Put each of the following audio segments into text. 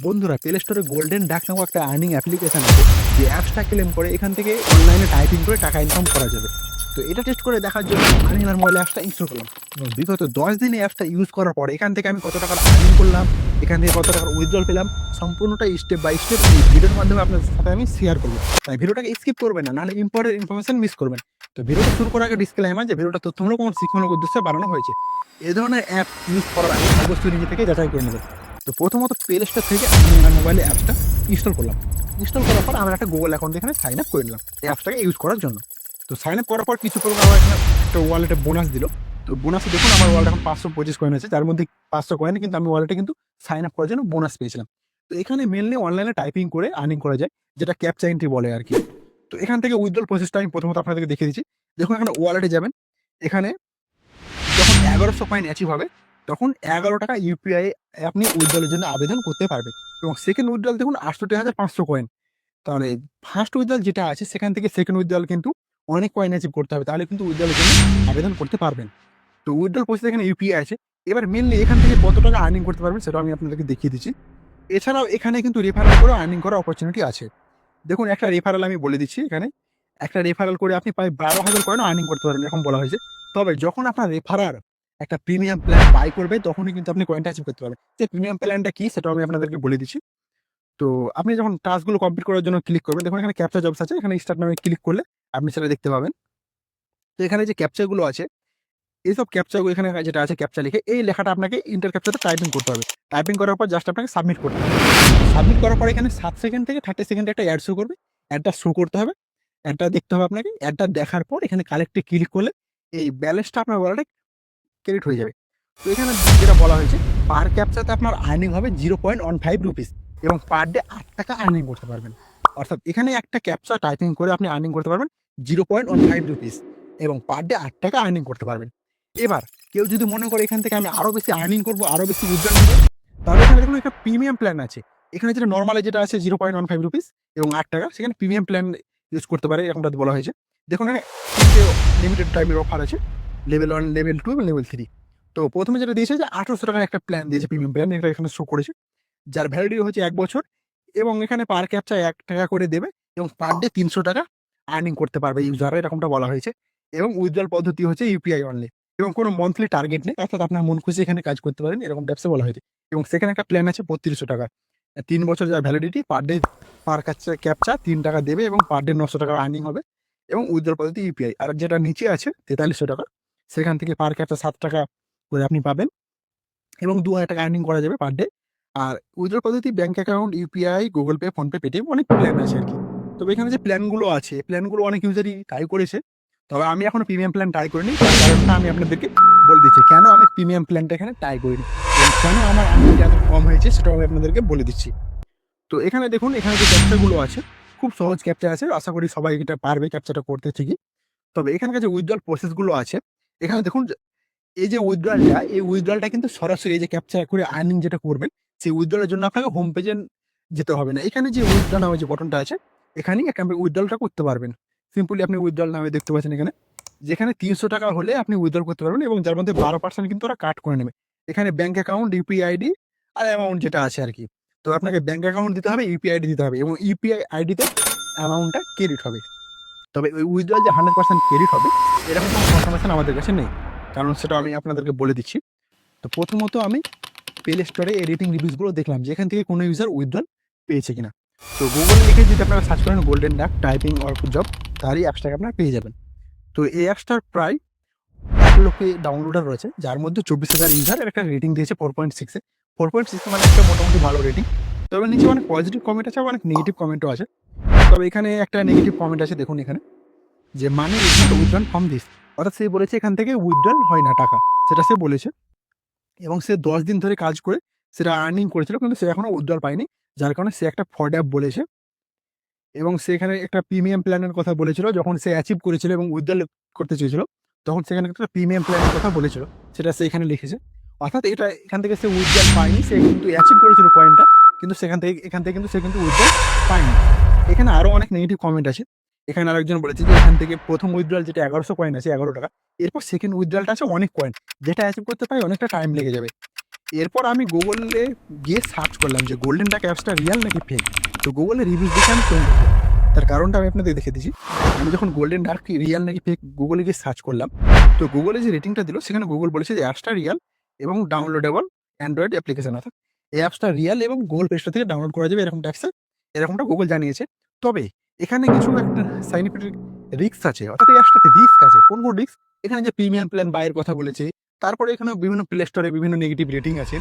বন্ধুরা, প্লে স্টোরে golden duck নামক একটা আর্নিং অ্যাপ্লিকেশন আছে। যে অ্যাপসটা ক্লেম করে এখান থেকে অনলাইনে টাইপিং করে টাকা ইনকাম করা যাবে। তো এটা টেস্ট করে দেখার জন্য আমি আমার মোবাইলে অ্যাপসটা ইনস্টল করলাম এবং বিগত 10 দিন এই অ্যাপসটা ইউজ করার পর এখান থেকে আমি কত টাকার আর্নিং করলাম, এখান থেকে কত টাকার উইথড্রল পেলাম, সম্পূর্ণটা স্টেপ বাই স্টেপ এই ভিডিওর মাধ্যমে আপনাদের সাথে আমি শেয়ার করবো। তাই ভিডিওটাকে স্কিপ করবেন না, নাহলে ইম্পর্টেন্ট ইনফরমেশন মিস করবেন। তো ভিডিওটা শুরু করার আগে ডিসক্লেইমার যে ভিডিওটা তথ্যমূলক এবং শিক্ষামূলক উদ্দেশ্যে বানানো হয়েছে। এই ধরনের অ্যাপ ইউজ করার আগে অবশ্যই নিজে থেকে যাচাই করে নেবেন। তো প্রথমত প্লে স্টোর থেকে আমি আমার মোবাইলে অ্যাপসটা ইনস্টল করলাম। ইনস্টল করার পর আমার একটা গুগল অ্যাকাউন্ট এখানে সাইন আপ করে নিলাম এই অ্যাপসটাকে ইউজ করার জন্য। তো সাইন আপ করার পর কিছু পরিমাণ আমার এখানে একটা ওয়ালেটে বোনাস দিল। তো বোনাসে দেখুন আমার ওয়ালেট এখন 525 কয়েন আছে, যার মধ্যে 500 কয়েন কিন্তু আমি ওয়ালেটে কিন্তু সাইন আপ করার জন্য বোনাস পেয়েছিলাম। তো এখানে মেনলি অনলাইনে টাইপিং করে আর্নিং করা যায়, যেটা ক্যাপচা এন্ট্রি বলে আর কি। তো এখান থেকে উইথড্রল প্রসেসটা আমি প্রথমত আপনাদেরকে দেখিয়ে দিচ্ছি। দেখুন এখানে ওয়ালেটে যাবেন, এখানে যখন 1100 কয়েন অ্যাচিভ হবে তখন 11 টাকা ইউপিআই আপনি উইথড্রলের জন্য আবেদন করতে পারবেন। এবং সেকেন্ড উইথড্রল দেখুন 68,500 কয়েন। তাহলে ফার্স্ট উইথড্রল যেটা আছে সেখান থেকে সেকেন্ড উইথড্রল কিন্তু অনেক কয়েন অ্যাচিভ করতে হবে, তাহলে কিন্তু উইথড্রলের জন্য আবেদন করতে পারবেন। তো উইথড্রল প্রসেস এখানে ইউপিআই আছে। এবার মেনলি এখান থেকে কত টাকা আর্নিং করতে পারবেন সেটা আমি আপনাদেরকে দেখিয়ে দিচ্ছি। এছাড়াও এখানে কিন্তু রেফারেল করে আর্নিং করার অপরচুনিটি আছে। দেখুন একটা রেফারেল আমি বলে দিচ্ছি, এখানে একটা রেফারেল করে আপনি প্রায় 12,000 কয়েনও আর্নিং করতে পারবেন এরকম বলা হয়েছে। তবে যখন আপনার রেফারার একটা প্রিমিয়াম প্ল্যান বাই করবে তখনই কিন্তু আপনি কয়েনটা অ্যাচিভ করতে পারবেন। যে প্রিমিয়াম প্ল্যানটা কি সেটাও আমি আপনাদেরকে বলে দিচ্ছি। তো আপনি যখন টাস্কগুলো কমপ্লিট করার জন্য ক্লিক করবেন, দেখুন এখানে ক্যাপচা জবস আছে, এখানে স্টার্ট নামে ক্লিক করলে আপনি সেটা দেখতে পাবেন। তো এখানে যে ক্যাপচাগুলো আছে, এইসব ক্যাপচাগুলো এখানে যেটা আছে ক্যাপচা লিখে এই লেখাটা আপনাকে ইন্টার ক্যাপচাতে টাইপিং করতে হবে। টাইপিং করার পর জাস্ট আপনাকে সাবমিট করতে হবে। সাবমিট করার পর এখানে 7 সেকেন্ড থেকে 30 সেকেন্ডে একটা অ্যাড শো করবে। অ্যাডটা শো করতে হবে, অ্যাডটা দেখতে হবে আপনাকে। অ্যাডটা দেখার পর এখানে কালেক্টে ক্লিক করলে এই ব্যালেন্সটা আপনার ওয়ালেটে ক্রেডিট হয়ে যাবে। তো এখানে যেটা বলা হয়েছে, পার ক্যাপচাতে আপনার আর্নিং হবে 0.15 রুপিস এবং পার ডে 8 টাকা আর্নিং করতে পারবেন। অর্থাৎ এখানে একটা ক্যাপচা টাইপিং করে আপনি আর্নিং করতে পারবেন 0.15 রুপিস এবং পার ডে 8 টাকা আর্নিং করতে পারবেন। এবার কেউ যদি মনে করে এখান থেকে আমি আরও বেশি আর্নিং করবো, আরও বেশি উইথড্রল নেবো, তাহলে এখানে দেখুন একটা প্রিমিয়াম প্ল্যান আছে। এখানে যেটা নর্মালি যেটা আছে 0.15 রুপিস এবং 8 টাকা, সেখানে প্রিমিয়াম প্ল্যান ইউজ করতে পারে এরকমটা বলা হয়েছে। দেখুন এখানে 3টে লিমিটেড টাইমের অফার আছে, লেভেল 1, লেভেল 2 এবং লেভেল 3। তো প্রথমে যেটা দিয়েছে যে 1800 টাকার একটা প্ল্যান দিয়েছে, প্রিমিয়াম প্ল্যান, এটা এখানে শো করেছে, যার ভ্যালিডিটি হচ্ছে 1 বছর এবং এখানে পার ক্যাপচা 1 টাকা করে দেবে এবং পার ডে 300 টাকা আর্নিং করতে পারবে ইউজাররা, এরকমটা বলা হয়েছে। এবং উইথড্রল পদ্ধতি হচ্ছে ইউপিআই অনলি এবং কোনো মান্থলি টার্গেট নেই, অর্থাৎ আপনার মন খুশি এখানে কাজ করতে পারেন এরকম ব্যবসা বলা হয়েছে। এবং সেখানে একটা প্ল্যান আছে 3200 টাকা, 3 বছর যার validity, per day per captcha 3 টাকা দেবে এবং পার ডে 900 টাকা আর্নিং হবে এবং উইথড্রল পদ্ধতি ইউপিআই। আর যেটা নিচে আছে 4300 টাকা, সেখান থেকে পার ক্যাপচা 7 টাকা করে আপনি পাবেন এবং 2000 টাকা আর্নিং করা যাবে পার ডে। আর উইথড্রল পদ্ধতি bank account, UPI, Google pay, PhonePe, Paytm, অনেক প্ল্যান আছে আর কি। তবে এখানে যে প্ল্যানগুলো আছে, প্ল্যানগুলো অনেক ইউজারই ট্রাই করেছে, তবে আমি এখনো প্রিমিয়াম প্ল্যান ট্রাই করিনি। তার কারণটা আমি আপনাদেরকে বলে দিচ্ছি কেন আমি প্রিমিয়াম প্ল্যানটা এখানে ট্রাই করিনি এবং কেন আমার আর্নিং এত কম হয়েছে সেটাও আমি আপনাদেরকে বলে দিচ্ছি। তো এখানে দেখুন এখানে যে ক্যাপচাগুলো আছে খুব সহজ ক্যাপচা আছে, আশা করি সবাই এটা পারবে ক্যাপচাটা করতে ঠিকই। তবে এখানকার যে উইথড্রল প্রসেসগুলো আছে, এখানে দেখুন এই যে উইথড্রলটা, এই উইথড্রলটা কিন্তু সরাসরি এই যে ক্যাপচা করে আর্নিং যেটা করবেন সেই উইথড্রলের জন্য আপনাকে হোম পেজে যেতে হবে না। এখানে যে উইথড্রল নামে যে বটনটা আছে, এখানেই আপনি উইথড্রলটা করতে পারবেন। সিম্পলি আপনি উইথড্রল নামে দেখতে পাচ্ছেন এখানে, যেখানে 300 টাকা হলে আপনি উইথড্রল করতে পারবেন এবং যার মধ্যে 12% কিন্তু ওরা কাট করে নেবে। এখানে ব্যাংক অ্যাকাউন্ট, ইউপিআই আইডি আর অ্যামাউন্ট যেটা আছে আর কি। তো আপনাকে ব্যাংক অ্যাকাউন্ট দিতে হবে, ইউপিআই আইডি দিতে হবে এবং ইউপিআই আইডিতে অ্যামাউন্টটা ক্রেডিট হবে। তবে ওই উইথড্রল যে 100% ক্রেডিট হবে এরকম কোনো কনফার্মেশন আমাদের কাছে নেই, কারণ সেটা আমি আপনাদেরকে বলে দিচ্ছি। তো প্রথমত আমি প্লে স্টোরে এই রেটিং রিভিউসগুলো দেখলাম যে এখান থেকে কোনো ইউজার উইথড্রল পেয়েছে কিনা। তো গুগলে লিখে যদি আপনারা সার্চ করেন golden duck typing work job, তাহলে অ্যাপসটাকে আপনারা পেয়ে যাবেন। তো এই অ্যাপসটার প্রায় 1 লক্ষ ডাউনলোডার রয়েছে, যার মধ্যে 24,000 ইউজার একটা রেটিং দিয়েছে 4.6-এ। 4.6 মানে একটা মোটামুটি ভালো রেটিং। তবে নিচে অনেক পজিটিভ কমেন্ট আছে, অনেক নেগেটিভ কমেন্টও আছে। তবে এখানে একটা নেগেটিভ কমেন্ট আছে, দেখুন এখানে যে money is not withdrawal from this, অর্থাৎ সে বলেছে এখান থেকে উইথড্রল হয় না টাকা, সেটা সে বলেছে। এবং সে 10 দিন ধরে কাজ করে সেটা আর্নিং করেছিল, কিন্তু সে এখনো উইথড্রল পায়নি, যার কারণে সে একটা ফ্রড অ্যাপ বলেছে। এবং সেখানে একটা প্রিমিয়াম প্ল্যানের কথা বলেছিল, যখন সে অ্যাচিভ করেছিল এবং উইথড্রল করতে চেয়েছিল তখন সেখানে একটা প্রিমিয়াম প্ল্যানের কথা বলেছিল, সেটা সে এখানে লিখেছে। অর্থাৎ এটা এখান থেকে সে উইথড্রল পায়নি, সে কিন্তু অ্যাচিভ করেছিল পয়েন্টটা, কিন্তু এখান থেকে কিন্তু সে কিন্তু উইথড্রল পায়নি। এখানে আরও অনেক নেগেটিভ কমেন্ট আছে। এখানে আরেকজন বলেছে যে এখান থেকে প্রথম উইথড্রল যেটা 1100 কয়েন আছে 11 টাকা, এরপর সেকেন্ড উইথড্রলটা আছে অনেক কয়েন, যেটা অ্যাচিভ করতে পারে অনেকটা টাইম লেগে যাবে। এরপর আমি গুগলে গিয়ে সার্চ করলাম যে গোল্ডেন ডাক অ্যাপসটা রিয়াল নাকি ফেক। তো গুগলের রিভিউজ দেখে আমি চমকে গেলাম। তার কারণটা আমি আপনাদের দেখে দিচ্ছি। আমি যখন গোল্ডেন ডাক রিয়াল নাকি ফেক গুগলে গিয়ে সার্চ করলাম, তো গুগলে যে রেটিংটা দিল সেখানে গুগল বলেছে যে অ্যাপসটা রিয়াল এবং ডাউনলোডেবল অ্যান্ড্রয়েড অ্যাপ্লিকেশন, অর্থাৎ এই অ্যাপসটা রিয়াল এবং গুগল প্লে স্টোর থেকে ডাউনলোড করা যাবে এরকমটা গুগল জানিয়েছে। তবে এখানে কিছু একটা সাইনিফিক রিস্ক আছে, অর্থাৎ এই অ্যাপসটাতে রিস্ক আছে। কোন রিস্ক? এখানে যে প্রিমিয়াম প্ল্যান বাইয়ের কথা বলেছে, তারপরে এখানে বিভিন্ন প্লে স্টোরে বিভিন্ন নেগেটিভ রেটিং আছে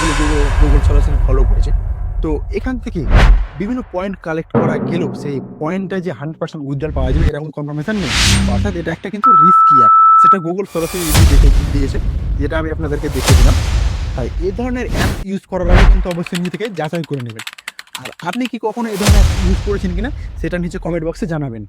যেগুলো গুগল সরাসরি ফলো করেছে। তো এখান থেকে বিভিন্ন পয়েন্ট কালেক্ট করা গেলেও সেই পয়েন্টটা যে 100% উইথড্রল পাওয়া যাবে এরকম কনফার্মেশন নেই। অর্থাৎ এটা একটা কিন্তু রিস্কি অ্যাপ, সেটা গুগল সরাসরি রিভিউ দেখে দিয়েছে, যেটা আমি আপনাদেরকে দেখে দিলাম। তাই এই ধরনের অ্যাপ ইউজ করার আগে কিন্তু অবশ্যই নিজে থেকে যাচাই করে নেবেন। আর আপনি কি কখনো এই ধরনের অ্যাপ ইউজ করেছেন কিনা সেটা নিচে কমেন্ট বক্সে জানাবেন।